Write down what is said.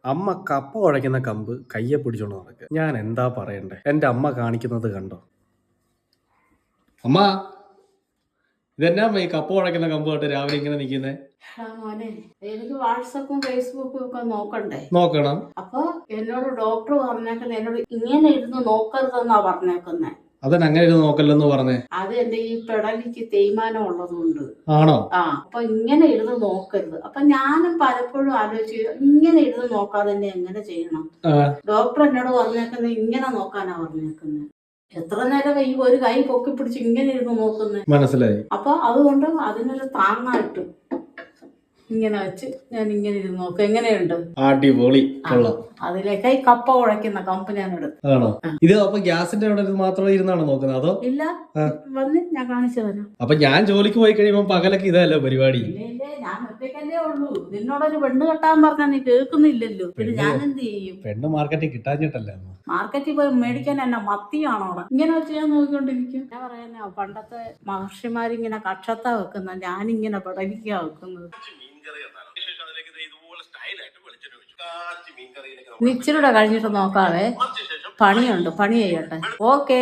അമ്മ കപ്പ കുഴയ്ക്കുന്ന കമ്പ് കയ്യെ പിടിച്ചോണ്ട് നടക്കുക. ഞാൻ എന്താ പറയണ്ടേ? എന്റെ അമ്മ കാണിക്കുന്നത് കണ്ടോ? അമ്മ, ഇതെന്നാ ഈ കപ്പ കുഴയ്ക്കുന്ന കമ്പ് തൊട്ട് രാവിലെ ഇങ്ങനെ നിൽക്കുന്നേ? മോനെ, എനിക്ക് വാട്സപ്പും ഫേസ്ബുക്കും ഒക്കെ നോക്കണ്ടേ? നോക്കണം. അപ്പൊ എന്നോട് ഡോക്ടർ പറഞ്ഞേക്കുന്നത് എന്നോട് ഇങ്ങനെ ഇരുന്ന് നോക്കരുതെന്നാ പറഞ്ഞേക്കുന്നേ. അതന്നെ അങ്ങനെ ഇരുന്ന് നോക്കല്ലെന്ന് പറഞ്ഞേ? അത് എന്റെ ഈ പെടലിക്ക് തേയ്മാനം ഉള്ളതുകൊണ്ട്. ആണോ? അപ്പൊ ഇങ്ങനെ ഇരുന്ന് നോക്കരുത്. അപ്പൊ ഞാനും പലപ്പോഴും ആലോചിച്ചു, ഇങ്ങനെ ഇരുന്ന് നോക്കാതെ തന്നെ എങ്ങനെ ചെയ്യണം? ഡോക്ടർ എന്നോട് പറഞ്ഞേക്കുന്നത് ഇങ്ങനെ നോക്കാനാ പറഞ്ഞേക്കുന്നത്. എത്ര നേരം ഈ ഒരു കൈ പൊക്കി പിടിച്ച് ഇങ്ങനെ ഇരുന്ന് നോക്കുന്നത്? മനസ്സിലായി. അപ്പൊ അതുകൊണ്ട് അതിനൊരു താങ്ങായിട്ട് ഇങ്ങനെ വെച്ച് ഞാൻ ഇങ്ങനെ ഇരുന്ന് നോക്കും. എങ്ങനെയുണ്ട്? അടിപൊളി, കൊള്ളാം. അതിലേക്ക് ഈ കപ്പ കുഴയ്ക്കുന്ന കമ്പ് ഞാൻ എടുത്തു. ആണോ? ഇത് അപ്പൊ ഗ്യാസിന്റെ അവിടെ മാത്രം ഇരുന്നാണോ നോക്കുന്നത്? അതോ? ഇല്ല, വന്ന് ഞാൻ കാണിച്ചു തരാം. അപ്പൊ ഞാൻ ജോലിക്ക് പോയി കഴിയുമ്പോ പകലൊക്കെ ഇതല്ലോ പരിപാടി? ഇല്ലേ, ഞാൻ ഒറ്റയ്ക്കല്ലേ ഉള്ളൂ. നിന്നോടൊരു പെണ്ണ് കെട്ടാൻ പറഞ്ഞാ നീ കേൾക്കുന്നില്ലല്ലോ. പിന്നെ ഞാൻ എന്ത് ചെയ്യും? പെണ്ണ് മാർക്കറ്റിൽ കിട്ടാഞ്ഞിട്ടല്ലേ? മാർക്കറ്റിൽ പോയി മേടിക്കാൻ എന്നാ മത്തിയാണോ? ഇങ്ങനെ വെച്ച് ഞാൻ നോക്കിക്കൊണ്ടിരിക്കും. ഞാൻ പറയാ, പണ്ടത്തെ മഹർഷിമാരിങ്ങനെ കക്ഷത്ത വെക്കുന്ന ഞാനിങ്ങനെ പടലിക്കാ വെക്കുന്നത്. ഇച്ചിരൂടെ കഴിഞ്ഞിട്ട് നോക്കാവേ. പണിയുണ്ട്, പണി ചെയ്യട്ടെ. ഓക്കേ.